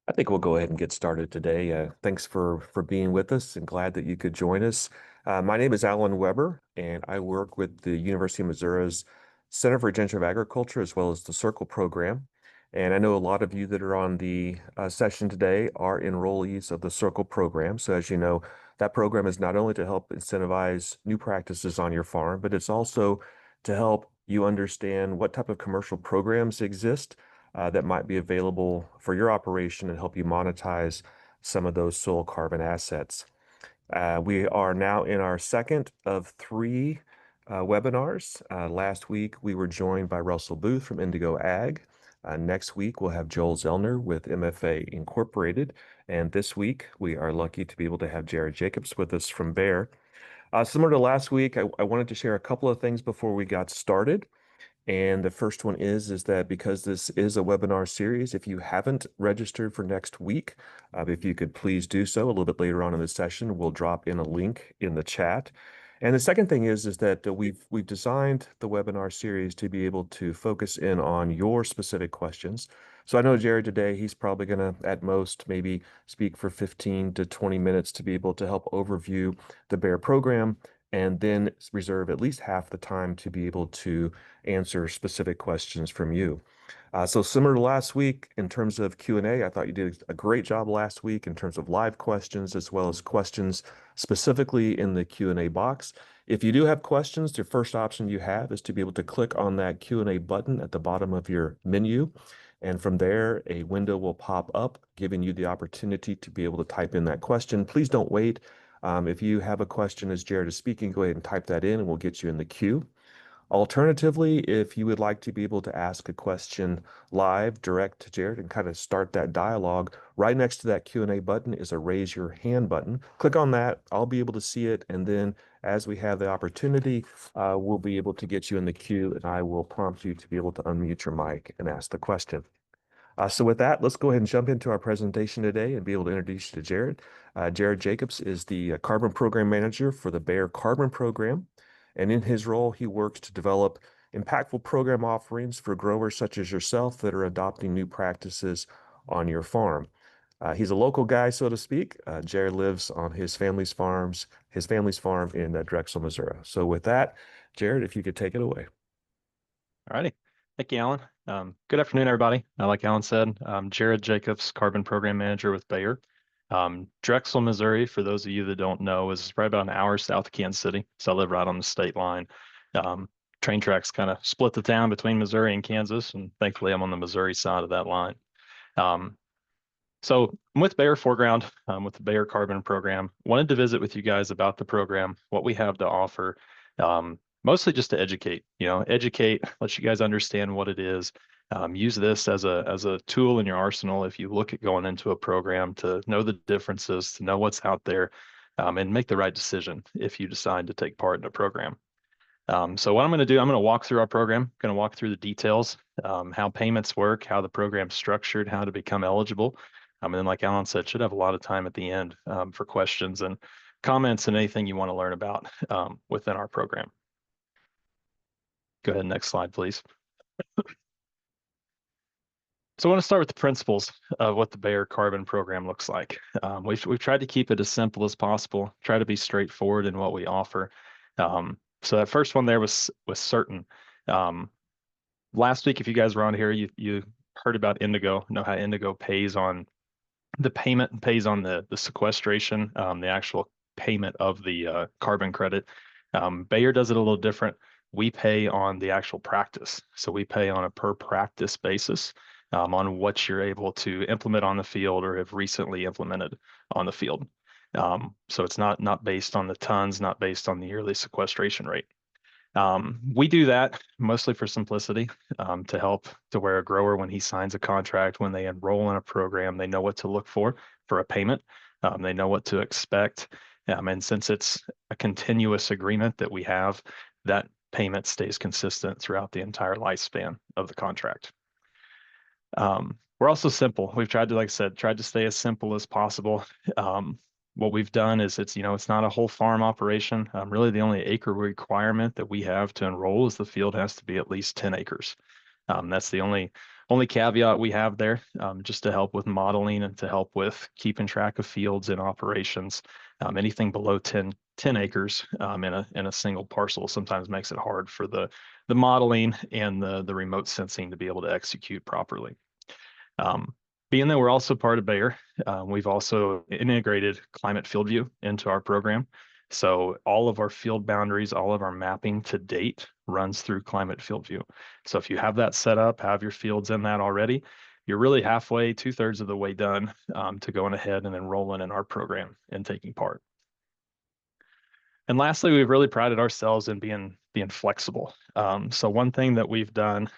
I think we'll go ahead and get started today. Thanks for being with us and glad that you could join us. My name is Alan Weber, and I work with the University of Missouri's Center for Regenerative Agriculture as well as the Circle program. And I know a lot of you that are on the session today are enrollees of the Circle program. So as you know, that program is not only to help incentivize new practices on your farm, but it's also to help you understand what type of commercial programs exist that might be available for your operation and help you monetize some of those soil carbon assets. We are now in our second of three webinars. Last week, we were joined by Russell Booth from Indigo Ag. Next week, we'll have Joel Zellner with MFA Incorporated. And this week, we are lucky to be able to have Jared Jacobs with us from Bayer. Similar to last week, I wanted to share a couple of things before we got started. And the first one is that because this is a webinar series, if you haven't registered for next week, if you could please do so a little bit later on in the session, we'll drop in a link in the chat. And the second thing is that we've designed the webinar series to be able to focus in on your specific questions. So I know Jared today, he's probably going to at most maybe speak for 15 to 20 minutes to be able to help overview the Bear program and then reserve at least half the time to be able to answer specific questions from you. So similar to last week in terms of Q&A, I thought you did a great job last week in terms of live questions as well as questions specifically in the Q&A box. If you do have questions, the first option you have is to be able to click on that Q&A button at the bottom of your menu. And from there, a window will pop up, giving you the opportunity to be able to type in that question. Please don't wait. If you have a question as Jared is speaking, go ahead and type that in and we'll get you in the queue. Alternatively, if you would like to be able to ask a question live, direct to Jared and kind of start that dialogue, right next to that Q&A button is a raise your hand button. Click on that. I'll be able to see it. And then as we have the opportunity, we'll be able to get you in the queue and I will prompt you to be able to unmute your mic and ask the question. So with that, let's go ahead and jump into our presentation today and be able to introduce you to Jared. Jared Jacobs is the Carbon Program Manager for the Bayer Carbon Program. And in his role, he works to develop impactful program offerings for growers such as yourself that are adopting new practices on your farm. He's a local guy, so to speak. Jared lives on his family's farm in Drexel, Missouri. So with that, Jared, if you could take it away. All righty. Thank you, Alan. Good afternoon, everybody. Like Alan said, I'm Jared Jacobs, Carbon Program Manager with Bayer. Drexel, Missouri, for those of you that don't know, is probably about an hour south of Kansas City. So I live right on the state line. Train tracks kind of split the town between Missouri and Kansas, and thankfully I'm on the Missouri side of that line. So I'm with Bayer Foreground, with the Bayer Carbon Program. Wanted to visit with you guys about the program, what we have to offer, mostly just to educate, let you guys understand what it is. Use this as a tool in your arsenal if you look at going into a program to know the differences, to know what's out there, and make the right decision if you decide to take part in a program. So what I'm going to do, I'm going to walk through our program, going to walk through the details, how payments work, how the program's structured, how to become eligible. And then, like Alan said, should have a lot of time at the end for questions and comments and anything you want to learn about within our program. Go ahead, next slide, please. So I want to start with the principles of what the Bayer Carbon Program looks like. We've tried to keep it as simple as possible, try to be straightforward in what we offer. So that first one there was certain. Last week, if you guys were on here, you heard about Indigo, know how Indigo pays on the payment, pays on the sequestration, the actual payment of the carbon credit. Bayer does it a little different. We pay on the actual practice. So we pay on a per practice basis on what you're able to implement on the field or have recently implemented on the field. So it's not based on the tons, not based on the yearly sequestration rate. We do that mostly for simplicity, to help to where a grower, when he signs a contract, when they enroll in a program, they know what to look for a payment. They know what to expect. And since it's a continuous agreement that we have, that payment stays consistent throughout the entire lifespan of the contract. We're also simple. We've tried to, like I said, tried to stay as simple as possible. What we've done is it's not a whole farm operation. Really the only acre requirement that we have to enroll is the field has to be at least 10 acres. That's the only caveat we have there, just to help with modeling and to help with keeping track of fields and operations. Anything below 10 acres in a single parcel sometimes makes it hard for the modeling and the remote sensing to be able to execute properly. Um, Being that we're also part of Bayer, we've also integrated climate field view into our program. So all of our field boundaries, all of our mapping to date runs through climate field view. So if you have that set up, have your fields in that already, you're really halfway, 2/3 of the way done, to going ahead and enrolling in our program and taking part. And lastly, we've really prided ourselves in being flexible. So one thing that we've done,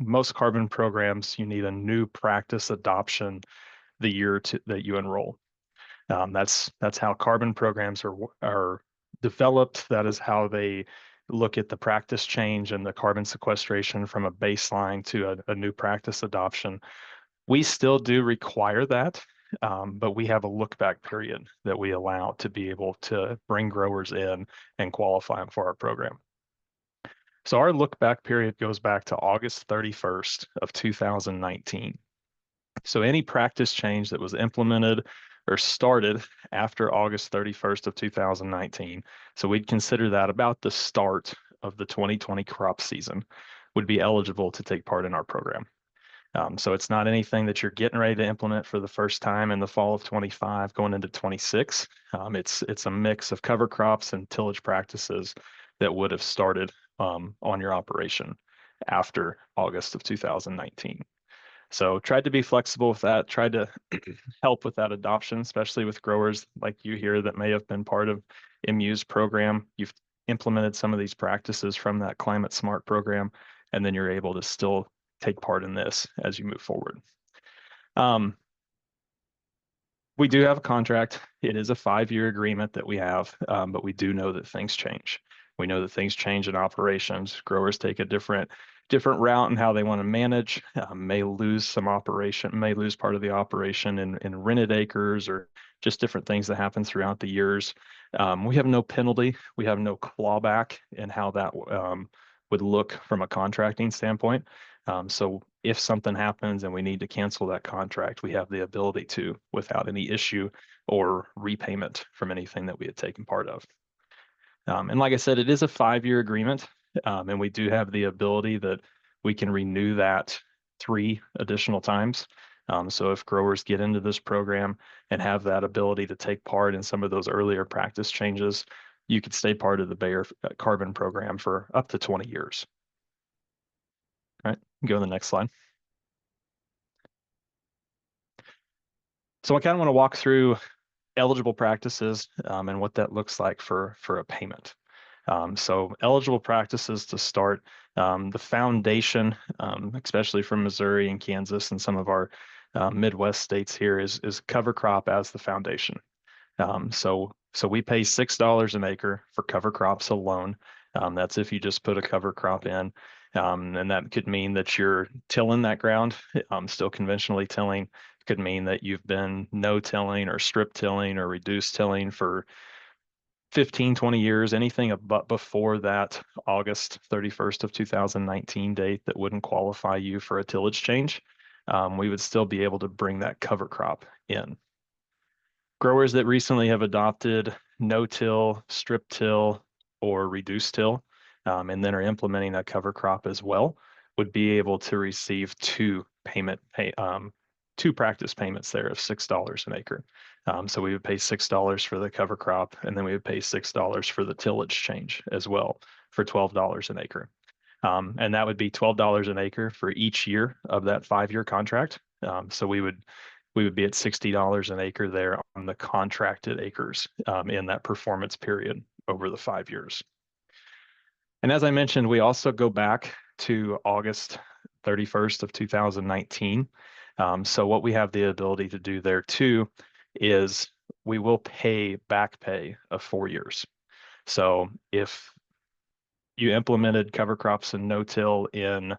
most carbon programs, you need a new practice adoption the year that you enroll. That's how carbon programs are developed. That is how they look at the practice change and the carbon sequestration from a baseline to a new practice adoption. We still do require that, but we have a look back period that we allow to be able to bring growers in and qualify them for our program. So our look back period goes back to August 31st of 2019. So any practice change that was implemented or started after August 31st of 2019, so we'd consider that about the start of the 2020 crop season, would be eligible to take part in our program. So it's not anything that you're getting ready to implement for the first time in the fall of 25 going into 26. It's a mix of cover crops and tillage practices that would have started on your operation after August of 2019. So tried to be flexible with that, tried to help with that adoption, especially with growers like you here that may have been part of MU's program. You've implemented some of these practices from that Climate Smart program, and then you're able to still take part in this as you move forward. Um, we do have a contract. It is a 5-year agreement that we have, but we do know that things change. We know that things change in operations. Growers take a different route in how they want to manage, may lose some operation, may lose part of the operation in rented acres or just different things that happen throughout the years. We have no penalty. We have no clawback in how that would look from a contracting standpoint. So if something happens and we need to cancel that contract, we have the ability to without any issue or repayment from anything that we had taken part of. And like I said, it is a 5-year agreement, and we do have the ability that we can renew that 3 additional times. So if growers get into this program and have that ability to take part in some of those earlier practice changes, you could stay part of the Bayer Carbon program for up to 20 years. All right, go to the next slide. So I kind of want to walk through eligible practices and what that looks like for a payment. So eligible practices to start, the foundation, especially from Missouri and Kansas and some of our Midwest states here is cover crop as the foundation. So we pay $6 an acre for cover crops alone. That's if you just put a cover crop in. And that could mean that you're tilling that ground, still conventionally tilling. It could mean that you've been no tilling or strip tilling or reduced tilling for 15, 20 years, anything but before that August 31st of 2019 date that wouldn't qualify you for a tillage change. We would still be able to bring that cover crop in. Growers that recently have adopted no-till, strip-till, or reduced-till, and then are implementing a cover crop as well, would be able to receive two practice payments there of $6 an acre. So we would pay $6 for the cover crop, and then we would pay $6 for the tillage change as well for $12 an acre. And that would be $12 an acre for each year of that 5-year contract. So we would be at $60 an acre there on the contracted acres in that performance period over the 5 years. And as I mentioned, we also go back to August 31st of 2019. So what we have the ability to do there too is we will pay back pay of 4 years. So if you implemented cover crops and no-till in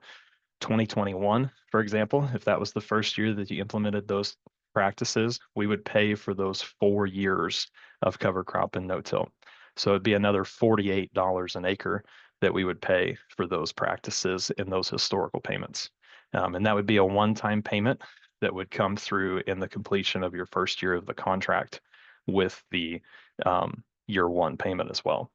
2021, for example, if that was the first year that you implemented those practices, we would pay for those 4 years of cover crop and no-till. So it'd be another $48 an acre that we would pay for those practices in those historical payments. And that would be a one-time payment that would come through in the completion of your first year of the contract with the year one payment as well.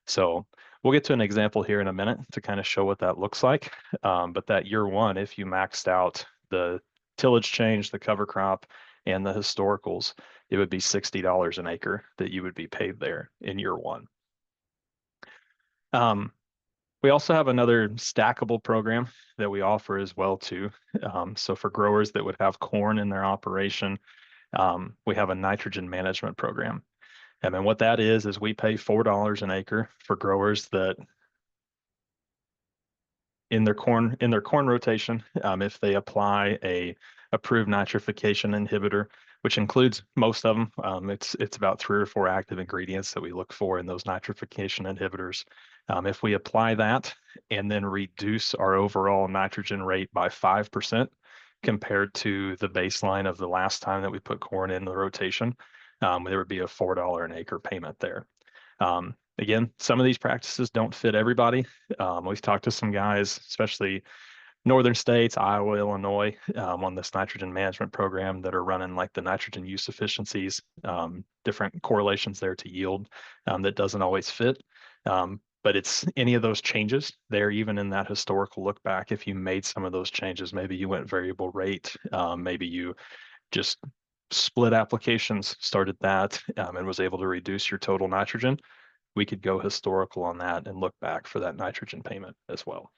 So we'll get to an example here in a minute to kind of show what that looks like. But that year one, if you maxed out the tillage change, the cover crop, and the historicals, it would be $60 an acre that you would be paid there in year one. We also have another stackable program that we offer as well too. So for growers that would have corn in their operation, we have a nitrogen management program. And then what that is we pay $4 an acre for growers that in their corn rotation, if they apply a approved nitrification inhibitor, which includes most of them. It's about 3 or 4 active ingredients that we look for in those nitrification inhibitors. If we apply that and then reduce our overall nitrogen rate by 5% compared to the baseline of the last time that we put corn in the rotation, there would be a $4 an acre payment there. Again, some of these practices don't fit everybody. We've talked to some guys, especially northern states, Iowa, Illinois, on this nitrogen management program that are running like the nitrogen use efficiencies, different correlations there to yield that doesn't always fit. But it's any of those changes there, even in that historical look back, if you made some of those changes, maybe you went variable rate, maybe you just split applications, started that, and was able to reduce your total nitrogen, we could go historical on that and look back for that nitrogen payment as well.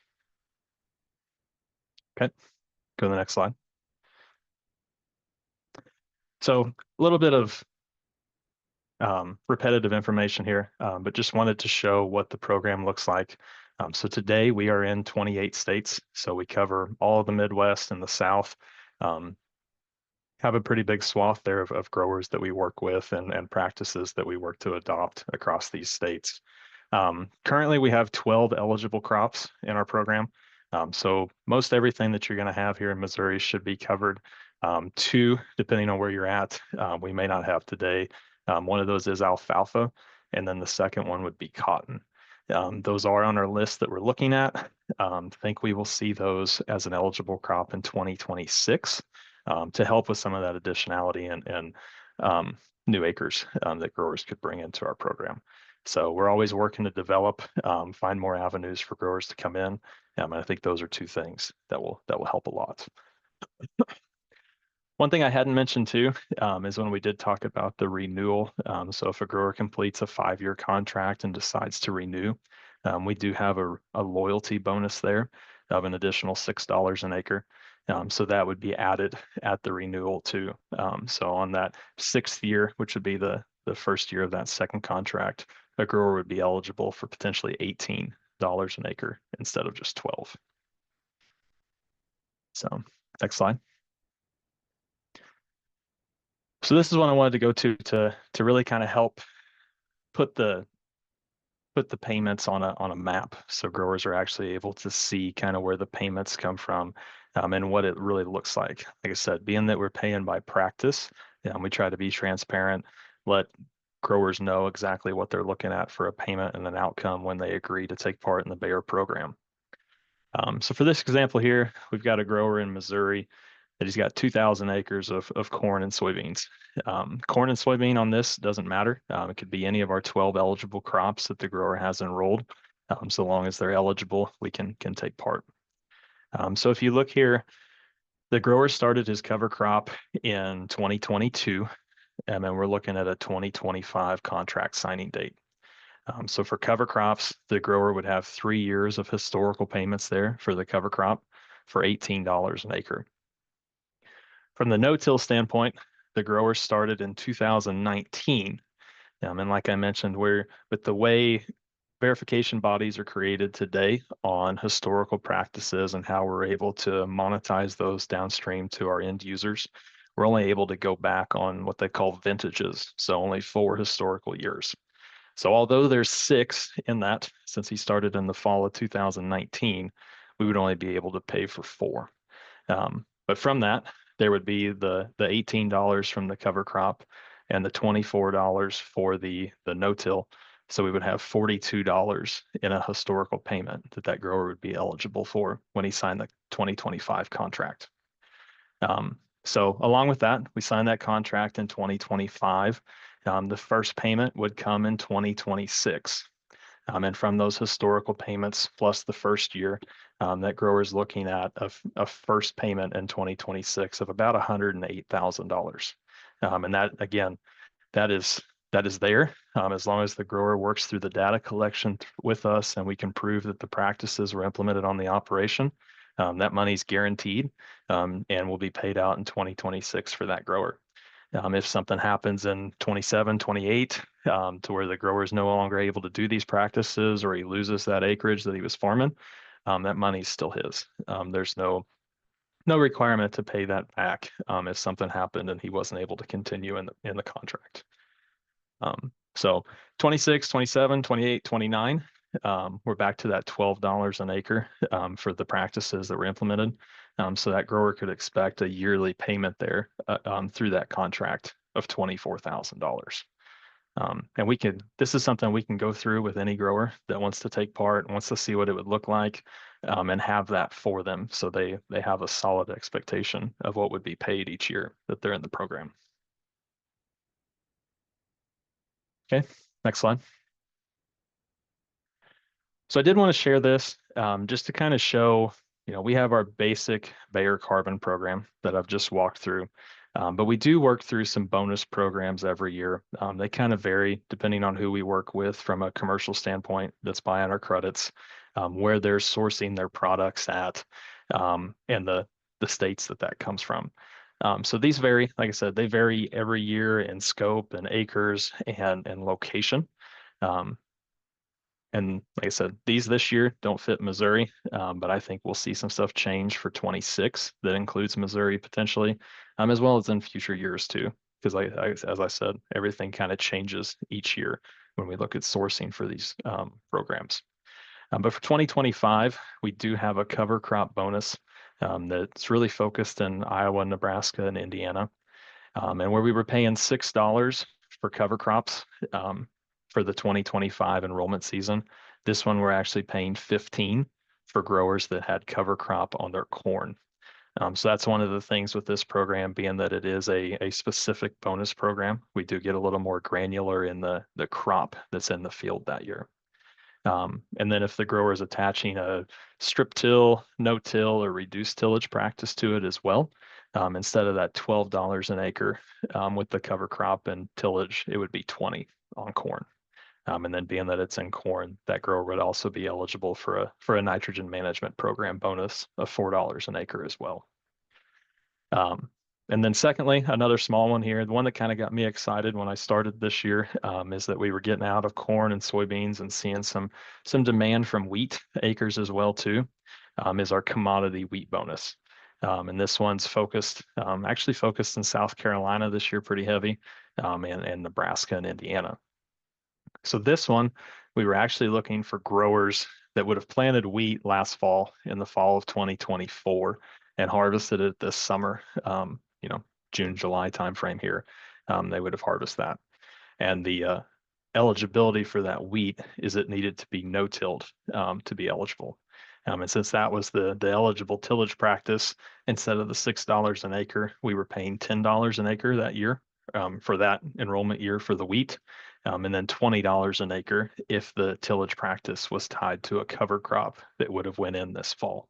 Okay, go to the next slide. So a little bit of repetitive information here, but just wanted to show what the program looks like. So today we are in 28 states. So we cover all of the Midwest and the South. Have a pretty big swath there of growers that we work with and practices that we work to adopt across these states. Currently, we have 12 eligible crops in our program. So most everything that you're going to have here in Missouri should be covered. 2, depending on where you're at, we may not have today. One of those is alfalfa, and then the second one would be cotton. Those are on our list that we're looking at. Think we will see those as an eligible crop in 2026 to help with some of that additionality and new acres that growers could bring into our program. So we're always working to develop, find more avenues for growers to come in. And I think those are 2 things that will help a lot. One thing I hadn't mentioned too is when we did talk about the renewal. So if a grower completes a 5-year contract and decides to renew, we do have a loyalty bonus there of an additional $6 an acre. So that would be added at the renewal too. So on that 6th year, which would be the first year of that second contract, a grower would be eligible for potentially $18 an acre instead of just 12. So next slide. So this is what I wanted to go to really kind of help put the payments on a map, so growers are actually able to see kind of where the payments come from, and what it really looks like. Like I said, being that we're paying by practice, we try to be transparent, let growers know exactly what they're looking at for a payment and an outcome when they agree to take part in the Bayer program. So for this example here, we've got a grower in Missouri that he's got 2,000 acres of corn and soybeans. Corn and soybean on this doesn't matter. It could be any of our 12 eligible crops that the grower has enrolled. So long as they're eligible, we can take part. So if you look here, the grower started his cover crop in 2022, and then we're looking at a 2025 contract signing date. So for cover crops, the grower would have 3 years of historical payments there for the cover crop for $18 an acre. From the no-till standpoint, the grower started in 2019. And like I mentioned, with the way verification bodies are created today on historical practices and how we're able to monetize those downstream to our end users, we're only able to go back on what they call vintages, so only 4 historical years. So although there's 6 in that, since he started in the fall of 2019, we would only be able to pay for 4. But from that, there would be the $18 from the cover crop and the $24 for the no-till So we would have $42 in a historical payment that that grower would be eligible for when he signed the 2025 contract. So along with that, we signed that contract in 2025. The first payment would come in 2026. And from those historical payments plus the first year, that grower is looking at a first payment in 2026 of about $108,000. And that, again, that is that is there as long as the grower works through the data collection with us and we can prove that the practices were implemented on the operation. That money's guaranteed and will be paid out in 2026 for that grower. If something happens in 27, 28, to where the grower is no longer able to do these practices or he loses that acreage that he was farming, that money's still his. There's no requirement to pay that back if something happened and he wasn't able to continue in the contract. So 26, 27, 28, 29, we're back to that $12 an acre for the practices that were implemented. So that grower could expect a yearly payment there through that contract of $24,000. And this is something we can go through with any grower that wants to take part and wants to see what it would look like and have that for them. So they have a solid expectation of what would be paid each year that they're in the program. Okay, next slide. So I did want to share this just to kind of show, we have our basic Bayer carbon program that I've just walked through, but we do work through some bonus programs every year. They kind of vary depending on who we work with from a commercial standpoint that's buying our credits, where they're sourcing their products at, and the states that comes from. So these vary, like I said, they vary every year in scope and acres and location. Um, and like I said, these this year don't fit Missouri, but I think we'll see some stuff change for 26 that includes Missouri potentially, as well as in future years too. Because as I said, everything kind of changes each year when we look at sourcing for these programs. But for 2025, we do have a cover crop bonus that's really focused in Iowa, Nebraska, and Indiana, and where we were paying $6 for cover crops for the 2025 enrollment season. This one we're actually paying 15 for growers that had cover crop on their corn. So that's one of the things with this program, being that it is a specific bonus program. We do get a little more granular in the crop that's in the field that year. And then if the grower is attaching a strip till, no till, or reduced tillage practice to it as well, instead of that $12 an acre with the cover crop and tillage, it would be 20 on corn. And then being that it's in corn, that grower would also be eligible for a nitrogen management program bonus of $4 an acre as well. And then secondly, another small one here, the one that kind of got me excited when I started this year is that we were getting out of corn and soybeans and seeing some demand from wheat acres as well too, is our commodity wheat bonus. And this one's actually focused in South Carolina this year pretty heavy, and Nebraska and Indiana. So this one, we were actually looking for growers that would have planted wheat last fall in the fall of 2024 and harvested it this summer, June, July timeframe here. They would have harvested that. And the eligibility for that wheat is it needed to be no-tilled to be eligible. And since that was the eligible tillage practice, instead of the $6 an acre, we were paying $10 an acre that year for that enrollment year for the wheat, and then $20 an acre if the tillage practice was tied to a cover crop that would have went in this fall.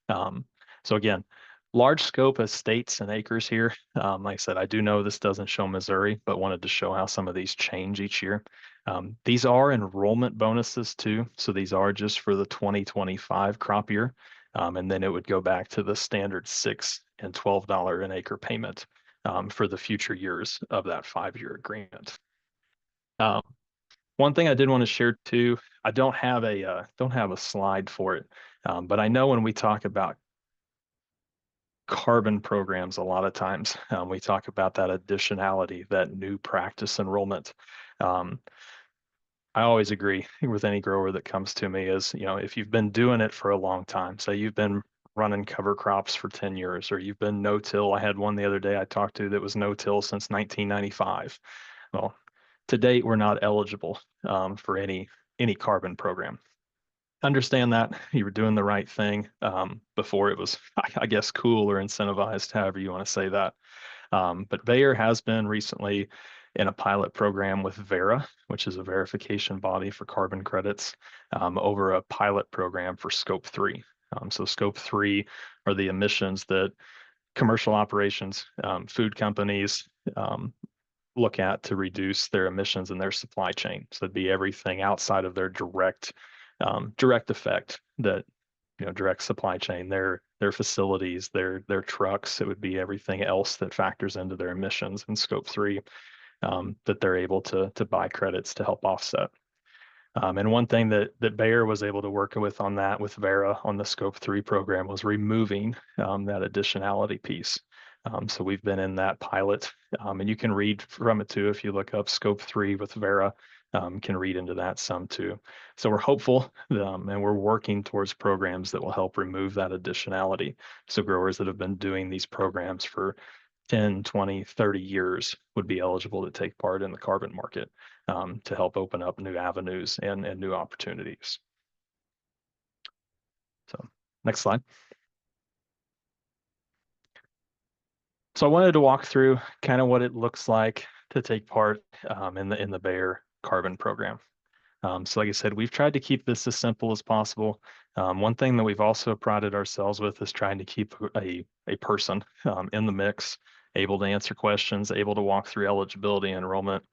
So again, large scope of states and acres here. Like I said, I do know this doesn't show Missouri, but wanted to show how some of these change each year. These are enrollment bonuses too. So these are just for the 2025 crop year. And then it would go back to the standard $6 and $12 an acre payment for the future years of that 5-year agreement. One thing I did want to share too, I don't have a slide for it, but I know when we talk about carbon programs, a lot of times we talk about that additionality, that new practice enrollment. I always agree with any grower that comes to me is, if you've been doing it for a long time, say you've been running cover crops for 10 years, or you've been no-till. I had one the other day I talked to that was no-till since 1995. Well, to date, we're not eligible for any carbon program. Understand that you were doing the right thing before it was, I guess, cool or incentivized, however you want to say that. But Bayer has been recently in a pilot program with Vera, which is a verification body for carbon credits, over a pilot program for Scope 3. So Scope 3 are the emissions that commercial operations, food companies look at to reduce their emissions in their supply chain. So it'd be everything outside of their direct effect that direct supply chain, their facilities, their trucks. It would be everything else that factors into their emissions in Scope 3 that they're able to buy credits to help offset. And one thing that Bayer was able to work with on that with Vera on the Scope 3 program was removing that additionality piece. So we've been in that pilot, and you can read from it too if you look up Scope 3 with Vera. Can read into that some too. So we're hopeful and we're working towards programs that will help remove that additionality. So growers that have been doing these programs for 10, 20, 30 years would be eligible to take part in the carbon market to help open up new avenues and new opportunities. So next slide. So I wanted to walk through kind of what it looks like to take part in the Bayer carbon program. So like I said, we've tried to keep this as simple as possible. One thing that we've also prided ourselves with is trying to keep a person in the mix, able to answer questions, able to walk through eligibility and enrollment,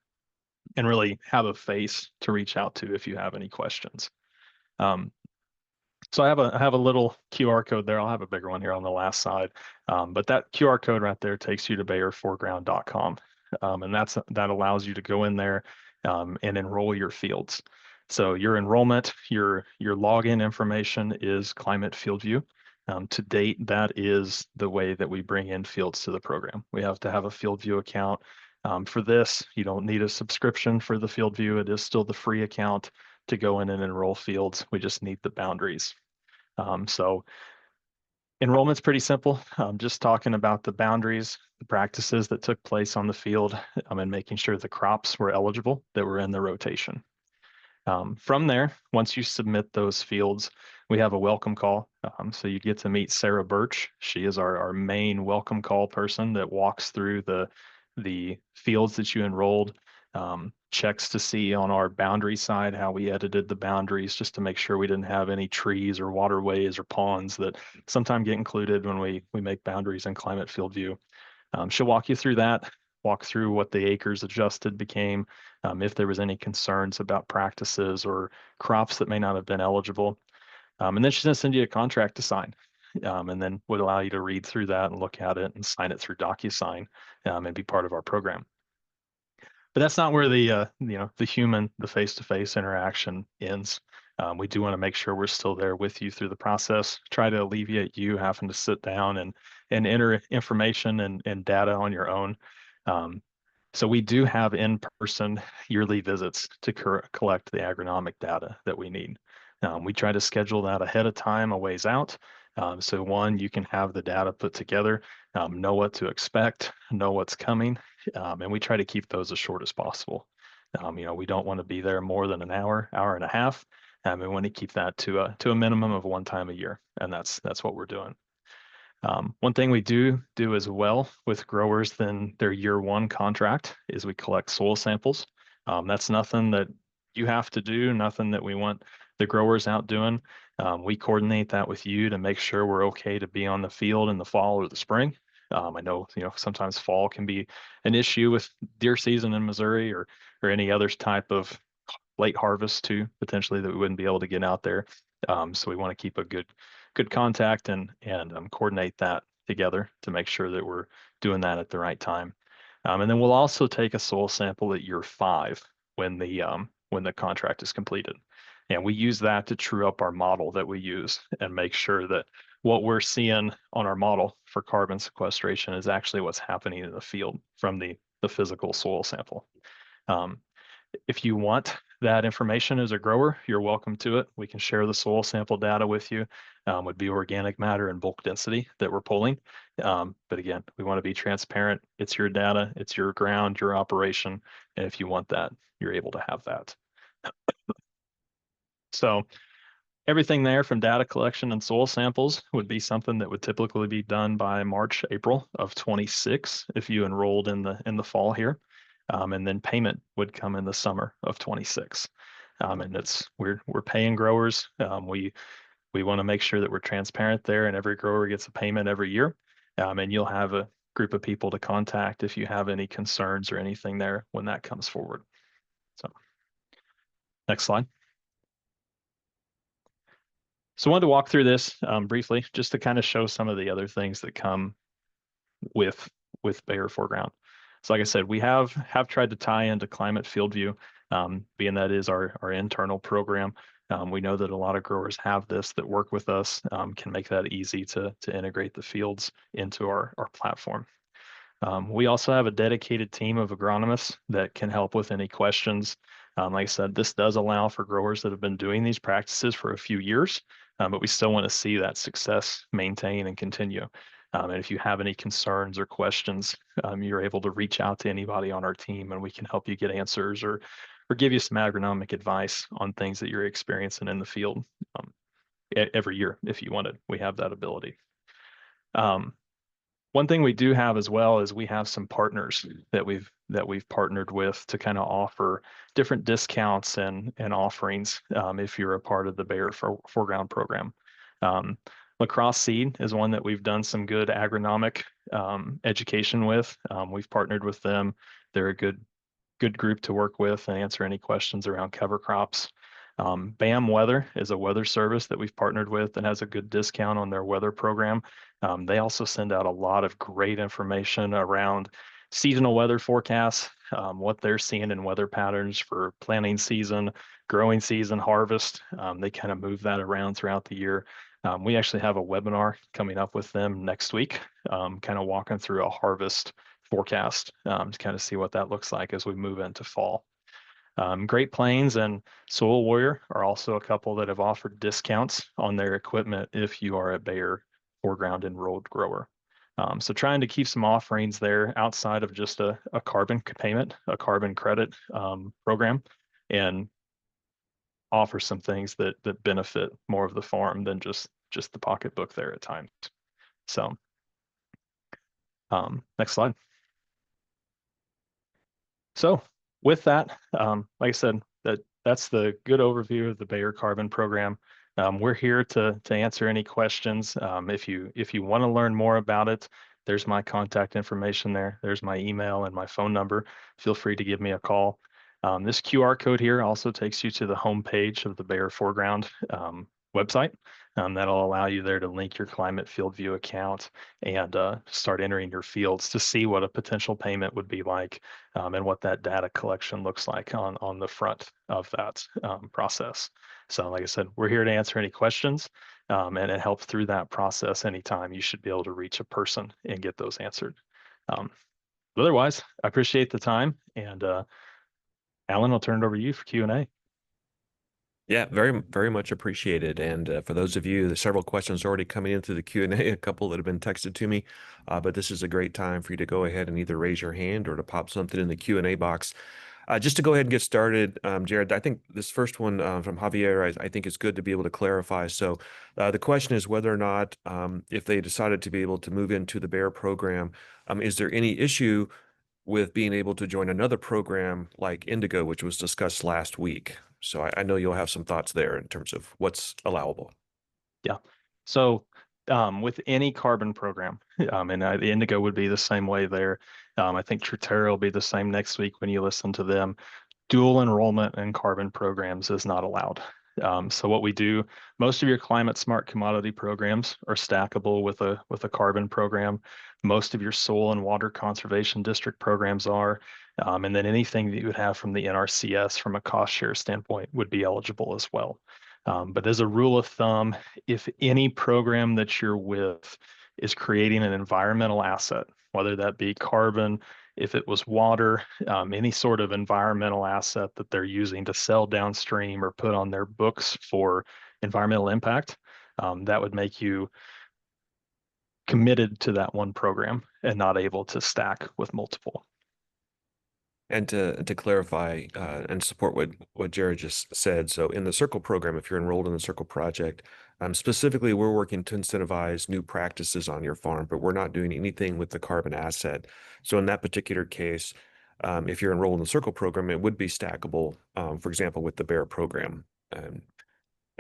and really have a face to reach out to if you have any questions. Um, so I have a little QR code there. I'll have a bigger one here on the last side. But that QR code right there takes you to bayerforeground.com. And that allows you to go in there and enroll your fields. So your enrollment, your login information is Climate Field View. To date, that is the way that we bring in fields to the program. We have to have a Field View account. For this, you don't need a subscription for the Field View. It is still the free account to go in and enroll fields. We just need the boundaries. So enrollment's pretty simple. Just talking about the boundaries, the practices that took place on the field, and making sure the crops were eligible that were in the rotation. From there, once you submit those fields, we have a welcome call. So you get to meet Sarah Birch. She is our main welcome call person that walks through the fields that you enrolled, checks to see on our boundary side how we edited the boundaries just to make sure we didn't have any trees or waterways or ponds that sometimes get included when we make boundaries in Climate Field View. She'll walk you through that, walk through what the acres adjusted became, if there was any concerns about practices or crops that may not have been eligible. And then she's going to send you a contract to sign, and then would allow you to read through that and look at it and sign it through DocuSign and be part of our program. But that's not where the face-to-face interaction ends. We do want to make sure we're still there with you through the process, try to alleviate you having to sit down and enter information and data on your own. So we do have in-person yearly visits to collect the agronomic data that we need. We try to schedule that ahead of time, a ways out. So one, you can have the data put together, know what to expect, know what's coming, and we try to keep those as short as possible. We don't want to be there more than an hour, hour and a half. We want to keep that to a minimum of one time a year, and that's what we're doing. One thing we do as well with growers than their year one contract is we collect soil samples. That's nothing that you have to do, nothing that we want the growers out doing. We coordinate that with you to make sure we're okay to be on the field in the fall or the spring. I know, sometimes fall can be an issue with deer season in Missouri or any other type of late harvest too, potentially that we wouldn't be able to get out there. So we want to keep a good contact and coordinate that together to make sure that we're doing that at the right time. And then we'll also take a soil sample at year 5 when the contract is completed. And we use that to true up our model that we use and make sure that what we're seeing on our model for carbon sequestration is actually what's happening in the field from the physical soil sample. If you want that information as a grower, you're welcome to it. We can share the soil sample data with you. Would be organic matter and bulk density that we're pulling. But again, we want to be transparent. It's your data, it's your ground, your operation. And if you want that, you're able to have that. So everything there from data collection and soil samples would be something that would typically be done by March, April of 26 if you enrolled in the fall here. And then payment would come in the summer of 26. And it's we're paying growers. We want to make sure that we're transparent there, and every grower gets a payment every year. And you'll have a group of people to contact if you have any concerns or anything there when that comes forward. So next slide. So I wanted to walk through this briefly just to kind of show some of the other things that come with Bayer foreground. So like I said, we have tried to tie into Climate Field View, being that is our internal program. We know that a lot of growers have this that work with us, can make that easy to integrate the fields into our platform. We also have a dedicated team of agronomists that can help with any questions. Like I said, this does allow for growers that have been doing these practices for a few years, but we still want to see that success maintain and continue. And if you have any concerns or questions, you're able to reach out to anybody on our team and we can help you get answers or give you some agronomic advice on things that you're experiencing in the field every year if you wanted. We have that ability. One thing we do have as well is we have some partners that we've partnered with to kind of offer different discounts and offerings if you're a part of the Bayer Foreground program. Lacrosse Seed is one that we've done some good agronomic education with. We've partnered with them. They're a good group to work with and answer any questions around cover crops. BAM Weather is a weather service that we've partnered with and has a good discount on their weather program. They also send out a lot of great information around seasonal weather forecasts, what they're seeing in weather patterns for planting season, growing season, harvest. They kind of move that around throughout the year. We actually have a webinar coming up with them next week, kind of walking through a harvest forecast to kind of see what that looks like as we move into fall. Great Plains and Soil Warrior are also a couple that have offered discounts on their equipment if you are a Bayer foreground enrolled grower. So trying to keep some offerings there outside of just a carbon payment, a carbon credit program, and offer some things that benefit more of the farm than just the pocketbook there at times. So next slide. So with that, like I said, that's the good overview of the Bayer Carbon Program. We're here to answer any questions. If you want to learn more about it, there's my contact information there. There's my email and my phone number. Feel free to give me a call. This QR code here also takes you to the home page of the Bayer Foreground website. That'll allow you there to link your Climate Field View account and start entering your fields to see what a potential payment would be like and what that data collection looks like on the front of that process. So like I said, we're here to answer any questions and help through that process anytime. You should be able to reach a person and get those answered. Otherwise, I appreciate the time, and Alan, I'll turn it over to you for Q&A. Yeah, very, very much appreciated. And for those of you, there's several questions already coming in through the Q&A, a couple that have been texted to me. But this is a great time for you to go ahead and either raise your hand or to pop something in the Q&A box. Just to go ahead and get started, Jared, I think this first one from Javier, I think is good to be able to clarify. So the question is whether or not if they decided to be able to move into the Bayer program, is there any issue with being able to join another program like Indigo, which was discussed last week? So I know you'll have some thoughts there in terms of what's allowable. Yeah. So with any carbon program, and the Indigo would be the same way there. I think Trutera will be the same next week when you listen to them. Dual enrollment in carbon programs is not allowed. So what we do, most of your climate smart commodity programs are stackable with a carbon program. Most of your soil and water conservation district programs are, and then anything that you would have from the NRCS from a cost share standpoint would be eligible as well. But as a rule of thumb, if any program that you're with is creating an environmental asset, whether that be carbon, if it was water, any sort of environmental asset that they're using to sell downstream or put on their books for environmental impact, that would make you committed to that one program and not able to stack with multiple. And to clarify and support what Jared just said, so in the Circle program, if you're enrolled in the Circle project, specifically, we're working to incentivize new practices on your farm, but we're not doing anything with the carbon asset. So in that particular case, if you're enrolled in the Circle program, it would be stackable, for example, with the Bear program.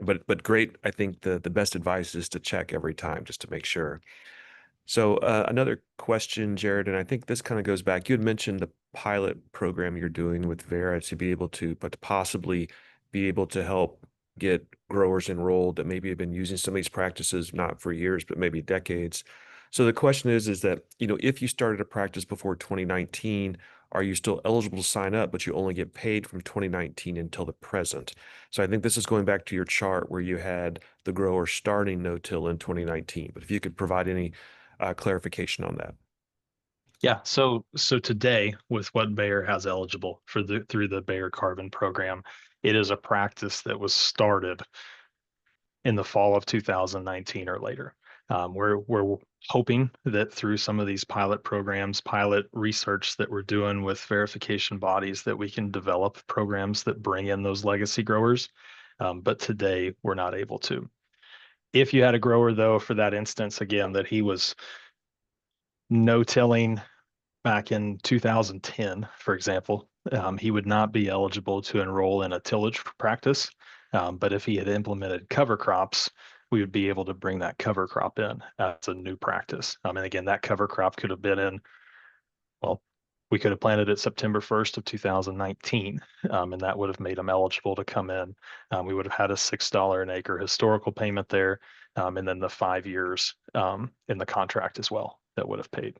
But great, I think the best advice is to check every time just to make sure. So another question, Jared, and I think this kind of goes back. You had mentioned the pilot program you're doing with Vera to be able to, but to possibly be able to help get growers enrolled that maybe have been using some of these practices, not for years, but maybe decades. So the question is that, if you started a practice before 2019, are you still eligible to sign up, but you only get paid from 2019 until the present? So I think this is going back to your chart where you had the grower starting no-till in 2019. But if you could provide any clarification on that. Yeah, so today with what Bayer has eligible for the through the Bayer Carbon program, it is a practice that was started in the fall of 2019 or later. We're hoping that through some of these pilot programs, pilot research that we're doing with verification bodies, that we can develop programs that bring in those legacy growers. But today we're not able to. If you had a grower though, for that instance, again, that he was no-tilling back in 2010, for example, he would not be eligible to enroll in a tillage practice. But if he had implemented cover crops, we would be able to bring that cover crop in as a new practice. And again, that cover crop could have been in, well, we could have planted it September 1st of 2019, and that would have made him eligible to come in. We would have had a $6 an acre historical payment there, and then the 5 years in the contract as well that would have paid.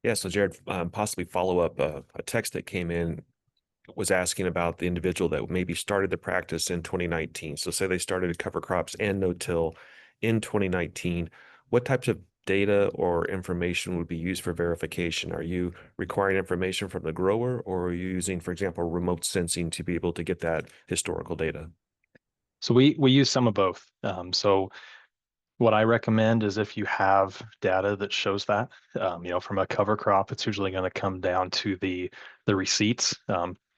Yeah, so Jared, possibly follow up a text that came in was asking about the individual that maybe started the practice in 2019. So say they started cover crops and no-till in 2019. What types of data or information would be used for verification? Are you requiring information from the grower, or are you using, for example, remote sensing to be able to get that historical data? So we use some of both. So what I recommend is if you have data that shows that, from a cover crop, it's usually going to come down to the receipts,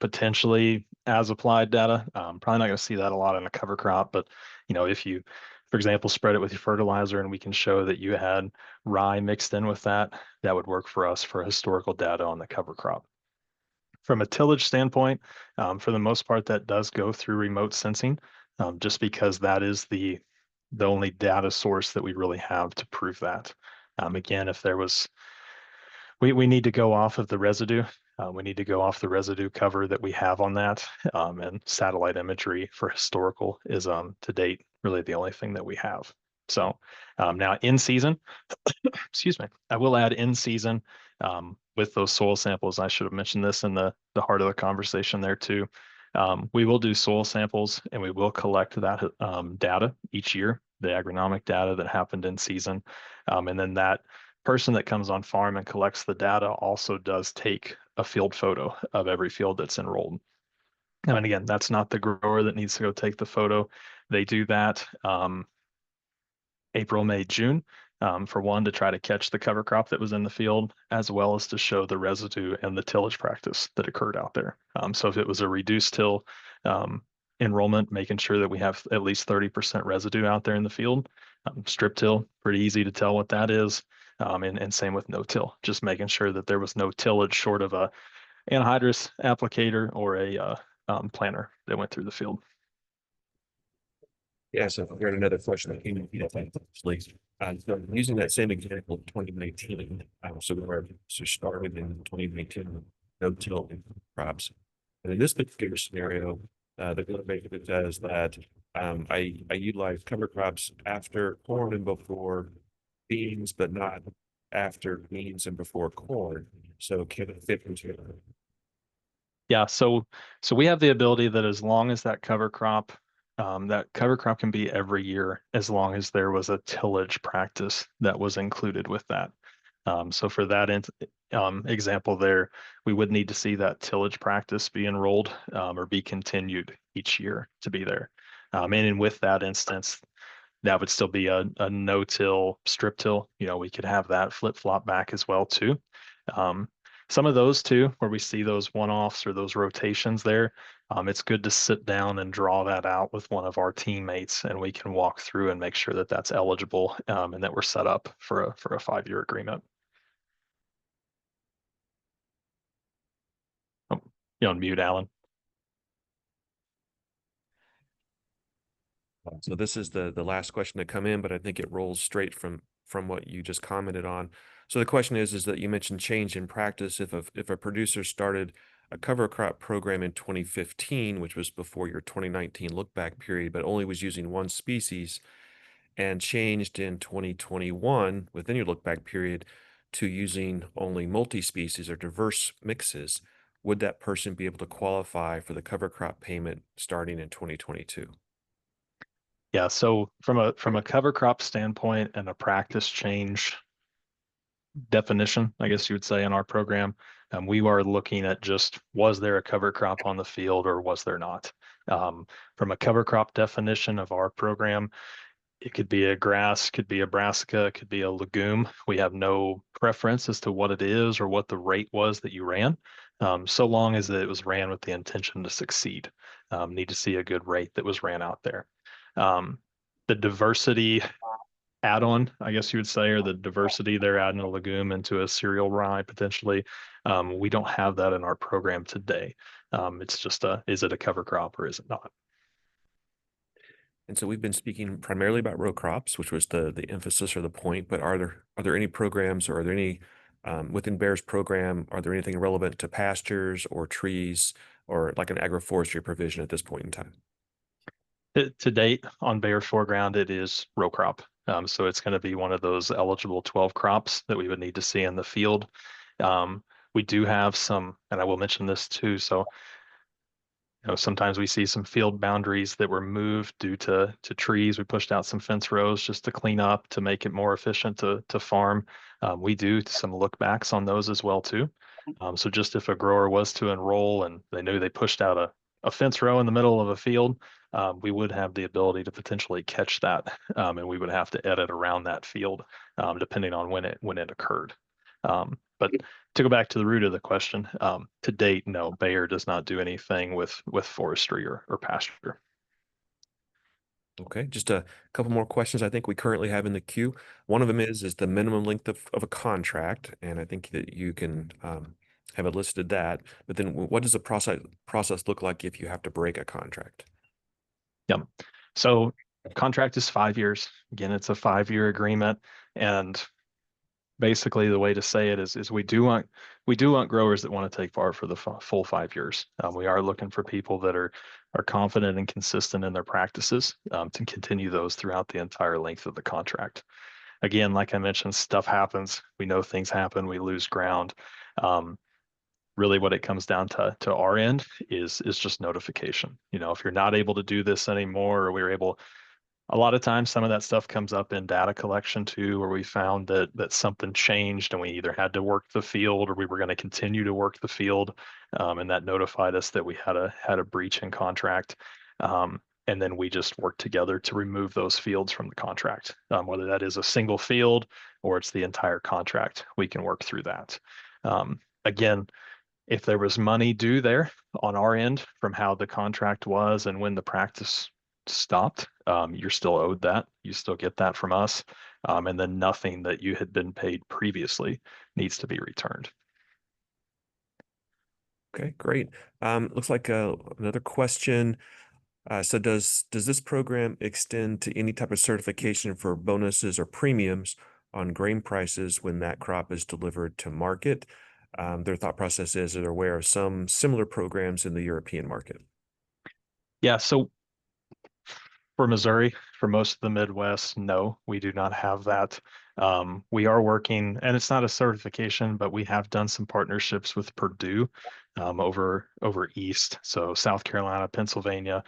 potentially as applied data. Probably not going to see that a lot in a cover crop, but if you, for example, spread it with your fertilizer and we can show that you had rye mixed in with that, that would work for us for historical data on the cover crop. From a tillage standpoint, for the most part, that does go through remote sensing, just because that is the only data source that we really have to prove that. Again, if there was, we need to go off of the residue. We need to go off the residue cover that we have on that, and satellite imagery for historical is to date really the only thing that we have. So now in season, excuse me, I will add in season with those soil samples. I should have mentioned this in the heart of the conversation there too. We will do soil samples and we will collect that data each year, the agronomic data that happened in season. And then that person that comes on farm and collects the data also does take a field photo of every field that's enrolled. And again, that's not the grower that needs to go take the photo. They do that April, May, June, for one, to try to catch the cover crop that was in the field, as well as to show the residue and the tillage practice that occurred out there. So if it was a reduced till enrollment, making sure that we have at least 30% residue out there in the field. Strip till, pretty easy to tell what that is. And same with no till, just making sure that there was no tillage short of a anhydrous applicator or a planter that went through the field. Yeah, so here's another question that came in, actually. So using that same example, 2019, so started in 2019, no-till crops. And in this particular scenario, the grower basically says that I utilize cover crops after corn and before beans, but not after beans and before corn. So can it fit into? Yeah, so we have the ability that as long as that cover crop That cover crop can be every year as long as there was a tillage practice that was included with that. So for that example there, we would need to see that tillage practice be enrolled or be continued each year to be there. And with that instance, that would still be a no-till strip till. We could have that flip-flop back as well too. Um, some of those too, where we see those one-offs or those rotations there, it's good to sit down and draw that out with one of our teammates, and we can walk through and make sure that that's eligible and that we're set up for a 5-year agreement. Oh, you're on mute, Alan. So this is the last question to come in, but I think it rolls straight from what you just commented on. So the question is that you mentioned change in practice. If a producer started a cover crop program in 2015, which was before your 2019 look back period, but only was using one species, and changed in 2021 within your look back period to using only multi-species or diverse mixes, would that person be able to qualify for the cover crop payment starting in 2022? Yeah, so from a cover crop standpoint and a practice change definition, I guess you would say in our program, we are looking at just was there a cover crop on the field or was there not? From a cover crop definition of our program, it could be a grass, could be a brassica, could be a legume. We have no preference as to what it is or what the rate was that you ran, so long as it was ran with the intention to succeed. Need to see a good rate that was ran out there. Um, the diversity add-on, I guess you would say, or the diversity they're adding a legume into a cereal rye potentially. We don't have that in our program today. It's just is it a cover crop or is it not? And so we've been speaking primarily about row crops, which was the emphasis or the point, but are there any programs or are there any within Baer's program, are there anything relevant to pastures or trees or like an agroforestry provision at this point in time? To date, on Bayer's foreground, it is row crop. So it's going to be one of those eligible 12 crops that we would need to see in the field. Um, we do have some, and I will mention this too. So sometimes we see some field boundaries that were moved due to trees. We pushed out some fence rows just to clean up to make it more efficient to farm. We do some look backs on those as well too. So just if a grower was to enroll and they knew they pushed out a fence row in the middle of a field, we would have the ability to potentially catch that, and we would have to edit around that field depending on when it occurred. But to go back to the root of the question, to date, no, Bayer does not do anything with forestry or pasture. Okay, just a couple more questions I think we currently have in the queue. One of them is the minimum length of a contract, and I think that you can have it listed that. But then what does the process look like if you have to break a contract? Yep. So contract is 5 years. Again, it's a 5-year agreement, and basically the way to say it is we do want growers that want to take part for the full 5 years. We are looking for people that are confident and consistent in their practices to continue those throughout the entire length of the contract. Again, like I mentioned, stuff happens. We know things happen. We lose ground. Um, Really, what it comes down to our end is just notification. If you're not able to do this anymore, or we're able, a lot of times some of that stuff comes up in data collection too, where we found that something changed and we either had to work the field or we were going to continue to work the field, and that notified us that we had a breach in contract. And then we just work together to remove those fields from the contract, whether that is a single field or it's the entire contract. We can work through that. Again, if there was money due there on our end from how the contract was and when the practice stopped, you're still owed that. You still get that from us. And then nothing that you had been paid previously needs to be returned. Okay, great. Looks like another question. So does this program extend to any type of certification for bonuses or premiums on grain prices when that crop is delivered to market? Their thought process is they're aware of some similar programs in the European market. Yeah, so for Missouri, for most of the Midwest, no, we do not have that. We are working, and it's not a certification, but we have done some partnerships with Purdue over east, so South Carolina, Pennsylvania.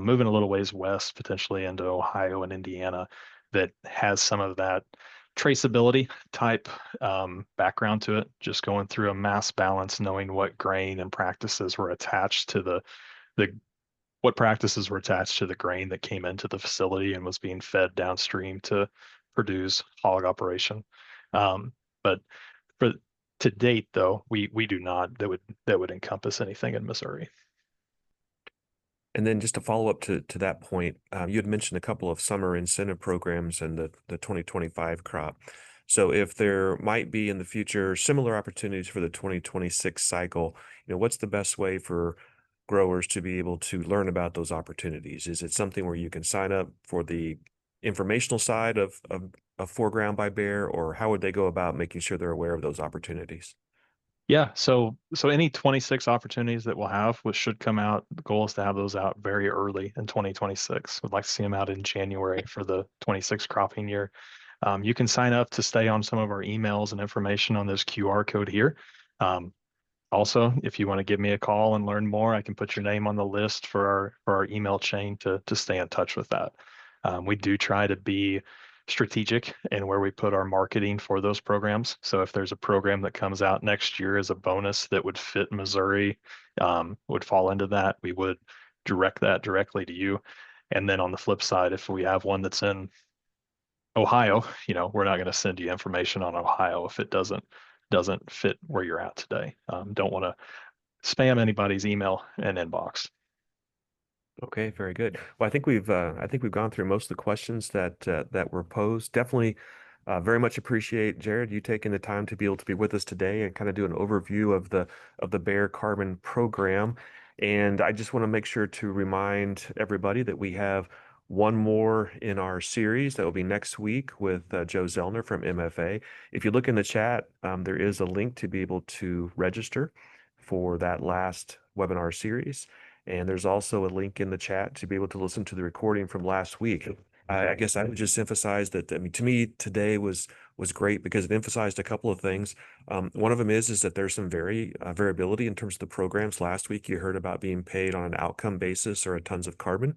moving a little ways west, potentially into Ohio and Indiana, that has some of that traceability type background to it, just going through a mass balance, knowing what grain and practices were attached to the what practices were attached to the grain that came into the facility and was being fed downstream to produce hog operation. But for to date, though, we do not that would encompass anything in Missouri. And then just to follow up to that point, you had mentioned a couple of summer incentive programs and the 2025 crop. So if there might be in the future similar opportunities for the 2026 cycle, what's the best way for growers to be able to learn about those opportunities? Is it something where you can sign up for the informational side of foreground by bear, or how would they go about making sure they're aware of those opportunities? Yeah, so any 26 opportunities that we'll have, which should come out, the goal is to have those out very early in 2026. We'd like to see them out in January for the 26 cropping year. You can sign up to stay on some of our emails and information on this QR code here. Um, Also, if you want to give me a call and learn more, I can put your name on the list for our email chain to stay in touch with that. We do try to be strategic in where we put our marketing for those programs. So if there's a program that comes out next year as a bonus that would fit Missouri, would fall into that, we would direct that directly to you. And then on the flip side, if we have one that's in Ohio, we're not going to send you information on Ohio if it doesn't fit where you're at today. Don't want to spam anybody's email and inbox. Okay, very good. Well, I think we've gone through most of the questions that were posed. Definitely, very much appreciate Jared you taking the time to be able to be with us today and kind of do an overview of the Bayer Carbon program. And I just want to make sure to remind everybody that we have one more in our series that will be next week with Joe Zellner from MFA. If you look in the chat, there is a link to be able to register for that last webinar series. And there's also a link in the chat to be able to listen to the recording from last week. I guess I would just emphasize that, I mean, to me, today was great because it emphasized a couple of things. One of them is that there's some variability in terms of the programs. Last week, you heard about being paid on an outcome basis or a tons of carbon.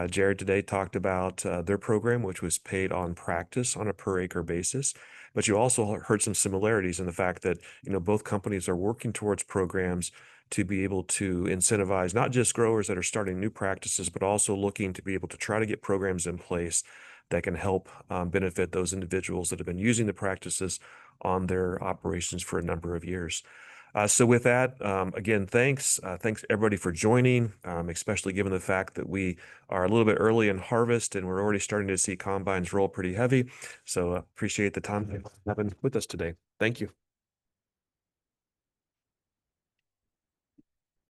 Jared today talked about their program, which was paid on practice on a per acre basis. But you also heard some similarities in the fact that, both companies are working towards programs to be able to incentivize not just growers that are starting new practices, but also looking to be able to try to get programs in place that can help benefit those individuals that have been using the practices on their operations for a number of years. So with that, again, thanks. Thanks everybody for joining, especially given the fact that we are a little bit early in harvest and we're already starting to see combines roll pretty heavy. So appreciate the time having with us today. Thank you.